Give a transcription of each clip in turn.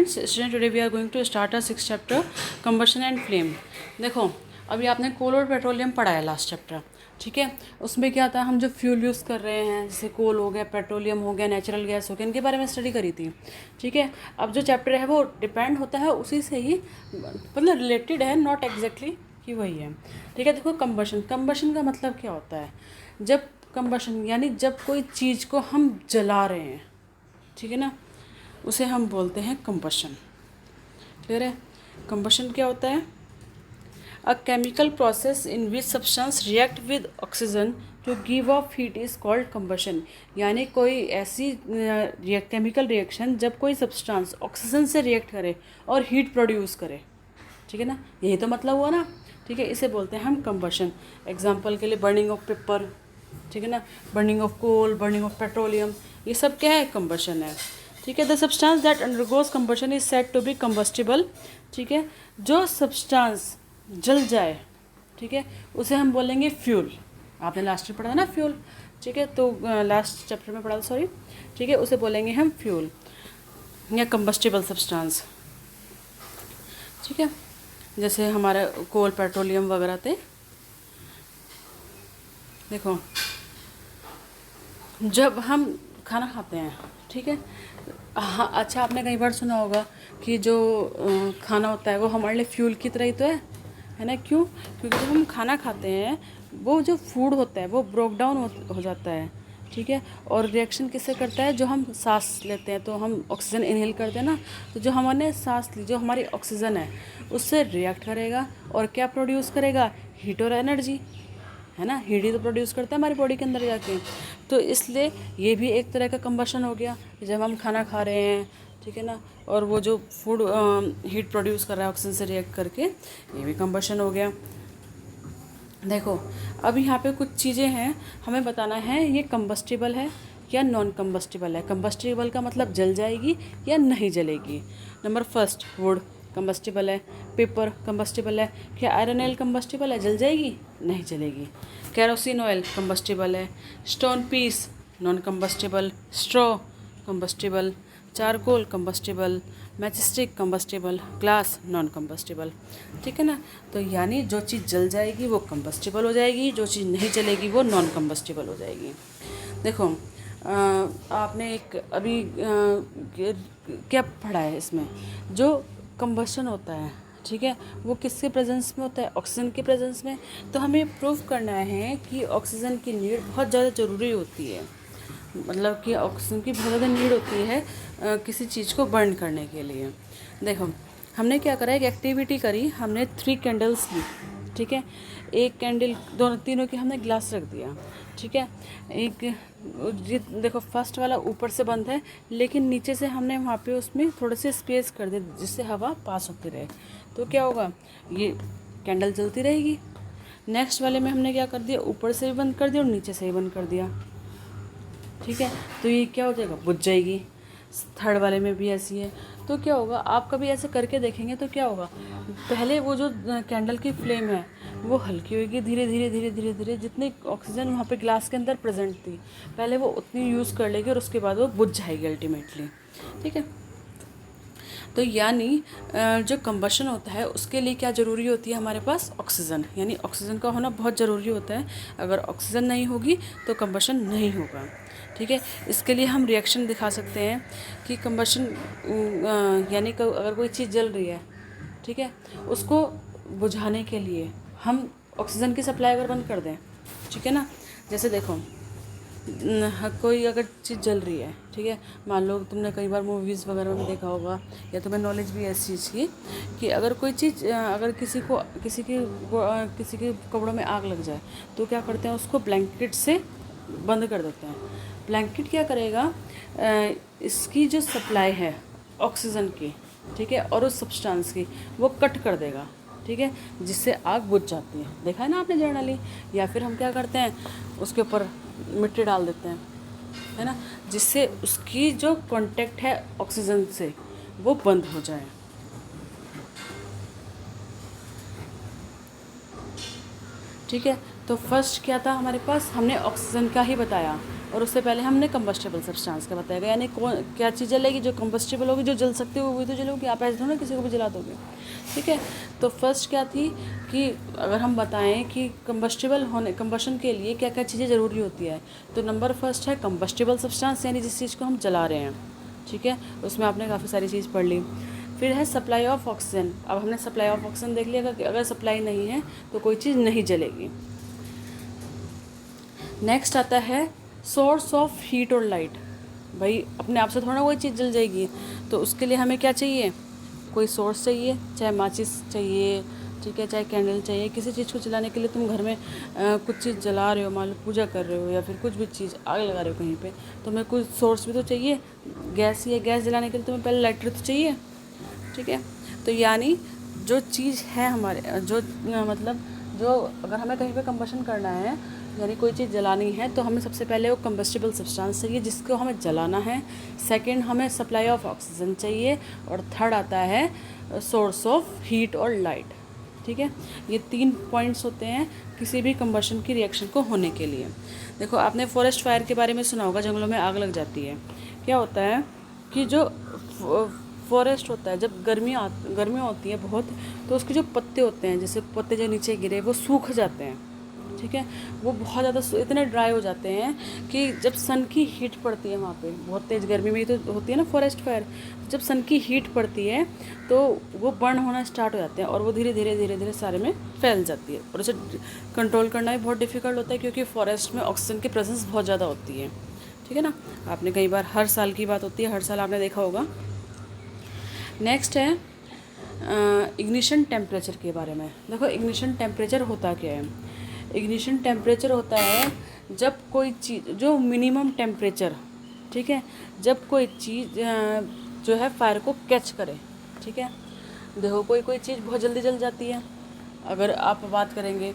Student today we are going to start a 6th chapter combustion and flame. देखो अभी आपने कोल और petroleum पढ़ा है लास्ट चैप्टर, ठीक है। उसमें क्या था, हम जो फ्यूल यूज़ कर रहे हैं जैसे कोल हो गया, पेट्रोलियम हो गया, नेचुरल गैस हो गया, इनके बारे में स्टडी करी थी, ठीक है। अब जो चैप्टर है वो डिपेंड होता है उसी से ही, मतलब रिलेटेड है, नॉट एग्जैक्टली कि वही है, ठीक है। देखो कंबशन का मतलब क्या होता है, जब कंबशन यानी जब कोई चीज़ को हम जला रहे हैं, ठीक है ना, उसे हम बोलते हैं कंबशन। क्लियर है। कंबशन क्या होता है, a chemical process in which substance react with oxygen to give off heat is called combustion. यानी कोई ऐसी केमिकल रिएक्शन जब कोई सब्सटेंस ऑक्सीजन से रिएक्ट करे और हीट प्रोड्यूस करे, ठीक है ना, यही तो मतलब हुआ ना, ठीक है। इसे बोलते हैं हम कंबशन। एग्जाम्पल के लिए बर्निंग ऑफ पेपर, ठीक है ना, burning of coal, burning of petroleum, ये सब क्या है, कंबशन है, ठीक है। The substance that undergoes combustion is said to be combustible, ठीक है। जो सब्सटेंस जल जाए, ठीक है, उसे हम बोलेंगे फ्यूल। आपने लास्ट में पढ़ा था ना फ्यूल, ठीक है, तो लास्ट चैप्टर में पढ़ा था, सॉरी, ठीक है, उसे बोलेंगे हम फ्यूल या कंबस्टिबल सब्सटेंस, ठीक है। जैसे हमारे कोल, पेट्रोलियम वगैरह थे। देखो जब हम खाना खाते हैं, ठीक है, हाँ, अच्छा, आपने कई बार सुना होगा कि जो खाना होता है वो हमारे लिए फ्यूल की तरह ही तो है ना। क्यों? क्योंकि जब हम खाना खाते हैं वो जो फूड होता है वो ब्रोक डाउन हो जाता है, ठीक है। और रिएक्शन किससे करता है, जो हम सांस लेते हैं तो हम ऑक्सीजन इनहेल करते हैं ना, तो जो हमने सांस ली, जो हमारी ऑक्सीजन है उससे रिएक्ट करेगा और क्या प्रोड्यूस करेगा, हीट और एनर्जी, है ना। हीट ही तो प्रोड्यूस करता है हमारी बॉडी के अंदर जाके। तो इसलिए ये भी एक तरह का कंबशन हो गया, जब हम खाना खा रहे हैं, ठीक है ना, और वो जो फूड हीट प्रोड्यूस कर रहा है ऑक्सीजन से रिएक्ट करके, ये भी कंबशन हो गया। देखो अब यहाँ पे कुछ चीज़ें हैं, हमें बताना है ये कंबस्टिबल है या नॉन कंबस्टिबल है। कंबस्टिबल का मतलब जल जाएगी या नहीं जलेगी। नंबर फर्स्ट, वुड कंबस्टिबल है, पेपर कंबस्टिबल है, क्या आयरन ऑयल कंबस्टिबल है, जल जाएगी, नहीं जलेगी। केरोसिन ऑयल कंबस्टिबल है, stone piece non combustible, straw combustible, charcoal combustible, matchstick combustible, glass non combustible, ठीक है ना। तो यानी जो चीज़ जल जाएगी वो कंबस्टिबल हो जाएगी, जो चीज़ नहीं जलेगी वो नॉन कंबस्टिबल हो जाएगी। देखो आपने एक अभी क्या पढ़ा है इसमें, जो कंबशन होता है, ठीक है, वो किसके प्रेजेंस में होता है, ऑक्सीजन के प्रेजेंस में। तो हमें प्रूव करना है कि ऑक्सीजन की नीड बहुत ज़्यादा ज़रूरी होती है, मतलब कि ऑक्सीजन की बहुत ज़्यादा नीड होती है किसी चीज़ को बर्न करने के लिए। देखो हमने क्या करा, एक एक्टिविटी करी, हमने 3 कैंडल्स ली, ठीक है। एक कैंडल, दोनों तीनों की हमने ग्लास रख दिया, ठीक है। एक देखो फर्स्ट वाला ऊपर से बंद है, लेकिन नीचे से हमने वहाँ पे उसमें थोड़े से स्पेस कर दिया जिससे हवा पास होती रहे, तो क्या होगा, ये कैंडल जलती रहेगी। नेक्स्ट वाले में हमने क्या कर दिया, ऊपर से भी बंद कर दिया और नीचे से भी बंद कर दिया, ठीक है, तो ये क्या हो जाएगा, बुझ जाएगी। थर्ड वाले में भी ऐसी है। तो क्या होगा, आप कभी ऐसे करके देखेंगे तो क्या होगा, पहले वो जो कैंडल की फ्लेम है वो हल्की होगी, धीरे धीरे धीरे धीरे धीरे जितनी ऑक्सीजन वहाँ पे ग्लास के अंदर प्रेजेंट थी पहले वो उतनी यूज़ कर लेगी और उसके बाद वो बुझ जाएगी अल्टीमेटली, ठीक है। तो यानी जो कंबशन होता है उसके लिए क्या ज़रूरी होती है, हमारे पास ऑक्सीजन, यानी ऑक्सीजन का होना बहुत ज़रूरी होता है। अगर ऑक्सीजन नहीं होगी तो कंबशन नहीं होगा, ठीक है। इसके लिए हम रिएक्शन दिखा सकते हैं कि कंबशन यानी अगर कोई चीज़ जल रही है, ठीक है, उसको बुझाने के लिए हम ऑक्सीजन की सप्लाई अगर बंद कर दें, ठीक है ना। जैसे देखो कोई अगर चीज़ जल रही है, ठीक है, मान लो तुमने कई बार मूवीज़ वगैरह में देखा होगा या तुम्हें नॉलेज भी है इस चीज़ की कि अगर कोई चीज़ अगर किसी के कपड़ों में आग लग जाए तो क्या करते हैं, उसको ब्लैंकेट से बंद कर देते हैं। ब्लैंकेट क्या करेगा, इसकी जो सप्लाई है ऑक्सीजन की, ठीक है, और उस सब्सटेंस की वो कट कर देगा, ठीक है, जिससे आग बुझ जाती है। देखा है ना आपने जनरली। या फिर हम क्या करते हैं, उसके ऊपर मिट्टी डाल देते हैं, है ना, जिससे उसकी जो कांटेक्ट है ऑक्सीजन से वो बंद हो जाए, ठीक है। तो फर्स्ट क्या था हमारे पास, हमने ऑक्सीजन का ही बताया, और उससे पहले हमने कंबस्टेबल सब्सटेंस का बताया गया, यानी कौन क्या चीज़ जलेगी, जो कंबस्टेबल होगी, जो जल सकती होगी वही तो जलोगी, आप ऐसे थोड़ा ना किसी को भी जला दोगे। ठीक है, तो फर्स्ट क्या थी कि अगर हम बताएं कि कंबशन के लिए क्या क्या चीज़ें ज़रूरी होती है, तो नंबर फर्स्ट है कंबस्टेबल सब्सटेंस, यानी जिस चीज़ को हम जला रहे हैं। ठीक है, उसमें आपने काफ़ी सारी चीज़ पढ़ ली। फिर है सप्लाई ऑफ ऑक्सीजन। अब हमने सप्लाई ऑफ ऑक्सीजन देख लिया कि अगर सप्लाई नहीं है तो कोई चीज़ नहीं जलेगी। नेक्स्ट आता है सोर्स ऑफ हीट और लाइट। भाई अपने आप से थोड़ा कोई चीज़ जल जाएगी, तो उसके लिए हमें क्या चाहिए, कोई सोर्स चाहिए, चाहे माचिस चाहिए, ठीक है, चाहे कैंडल चाहिए। किसी चीज़ को जलाने के लिए तुम घर में कुछ चीज़ जला रहे हो, मान लो पूजा कर रहे हो या फिर कुछ भी चीज़ आग लगा रहे हो कहीं पे, तो हमें कुछ सोर्स भी तो चाहिए। गैस ही है, गैस जलाने के लिए तुम्हें पहले लाइटर तो चाहिए। ठीक है, तो यानी जो चीज़ है हमारे जो मतलब जो अगर हमें कहीं पे कंबशन करना है, यानी कोई चीज़ जलानी है, तो हमें सबसे पहले वो कंबस्टिबल सब्सटेंस चाहिए जिसको हमें जलाना है। सेकंड हमें सप्लाई ऑफ ऑक्सीजन चाहिए, और थर्ड आता है सोर्स ऑफ हीट और लाइट। ठीक है, ये 3 पॉइंट्स होते हैं किसी भी कंबशन की रिएक्शन को होने के लिए। देखो आपने फॉरेस्ट फायर के बारे में सुना होगा, जंगलों में आग लग जाती है। क्या होता है कि जो फॉरेस्ट होता है, जब गर्मी होती है बहुत, तो उसके जो पत्ते होते हैं, जैसे पत्ते जो नीचे गिरे वो सूख जाते हैं। ठीक है, वो बहुत ज़्यादा इतने ड्राई हो जाते हैं कि जब सन की हीट पड़ती है वहाँ पे, बहुत तेज़ गर्मी में ही तो होती है ना फॉरेस्ट फायर, जब सन की हीट पड़ती है तो वो बर्न होना स्टार्ट हो जाते हैं और वो धीरे धीरे सारे में फैल जाती है। और उसे कंट्रोल करना भी बहुत डिफ़िकल्ट होता है, क्योंकि फॉरेस्ट में ऑक्सीजन की प्रेजेंस बहुत ज़्यादा होती है। ठीक है ना, आपने कई बार, हर साल की बात होती है, हर साल आपने देखा होगा। नेक्स्ट है इग्निशन टेम्परेचर के बारे में। देखो इग्निशन टेम्परेचर होता क्या है। इग्निशन टेम्परेचर होता है जब कोई चीज़, जो मिनिमम टेम्परेचर, ठीक है, जब कोई चीज़ जो है फायर को कैच करे। ठीक है, देखो कोई चीज़ बहुत जल्दी जल जाती है, अगर आप बात करेंगे,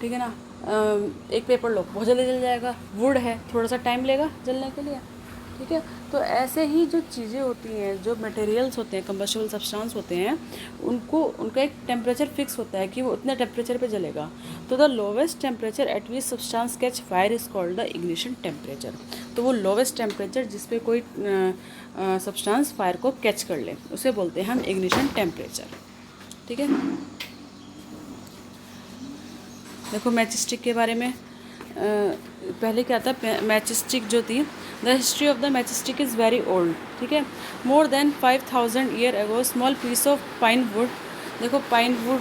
ठीक है ना, एक पेपर लो बहुत जल्दी जल जाएगा, वुड है थोड़ा सा टाइम लेगा जलने के लिए। ठीक है, तो ऐसे ही जो चीज़ें होती हैं, जो मटेरियल्स होते हैं, कंबस्टिबल सब्सटेंस होते हैं, उनका एक टेम्परेचर फिक्स होता है कि वो उतने टेम्परेचर पे जलेगा। तो the lowest temperature at which substance catch fire is called the ignition temperature. तो वो लोवेस्ट टेम्परेचर जिस पे कोई सब्सटेंस फायर को कैच कर ले, उसे बोलते हैं हम इग्निशन टेम्परेचर। ठीक है, देखो मैच स्टिक के बारे में पहले क्या था, मैच स्टिक जो थी, the history of the match stick is very old. ठीक है, more than 5000 year ago small piece of pine wood, देखो पाइन वुड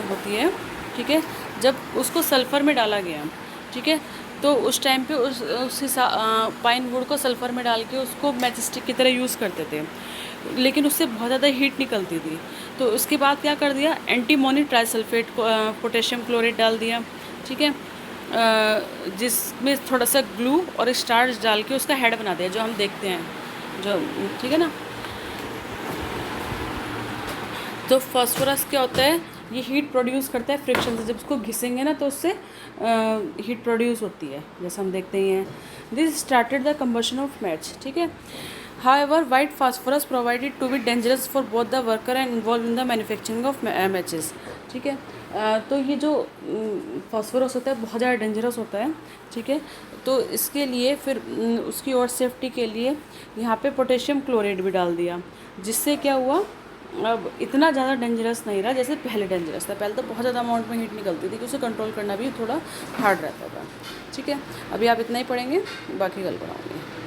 होती है, ठीक है, जब उसको सल्फ़र में डाला गया, ठीक है, तो उस टाइम पे उस पाइन वुड को सल्फ़र में डाल के उसको मैच स्टिक की तरह यूज़ करते थे, लेकिन उससे बहुत ज़्यादा हीट निकलती थी। तो उसके बाद क्या कर दिया, एंटीमोनी ट्राइसल्फेट को पोटेशियम क्लोराइड डाल दिया। ठीक है, जिसमें थोड़ा सा ग्लू और स्टार्च डाल के उसका हेड बना दिया, जो हम देखते हैं, जो, ठीक है ना। तो फास्फोरस क्या होता है, ये हीट प्रोड्यूस करता है फ्रिक्शन से, जब उसको घिसेंगे ना तो उससे हीट प्रोड्यूस होती है, जैसे हम देखते ही हैं। This started the combustion of match. ठीक है, however white phosphorus provided to be dangerous for both the worker and involve in the manufacturing of matches. ठीक है, तो ये जो फास्फोरस होता है बहुत ज़्यादा डेंजरस होता है। ठीक है, तो इसके लिए फिर उसकी और सेफ्टी के लिए यहाँ पे पोटेशियम क्लोराइड भी डाल दिया, जिससे क्या हुआ, अब इतना ज़्यादा डेंजरस नहीं रहा जैसे पहले डेंजरस था। पहले तो बहुत ज़्यादा अमाउंट में हीट निकलती थी कि उसे कंट्रोल करना भी थोड़ा हार्ड रहता था। ठीक है, अभी आप इतना ही पढ़ेंगे, बाकी कल पढ़ाऊँगी।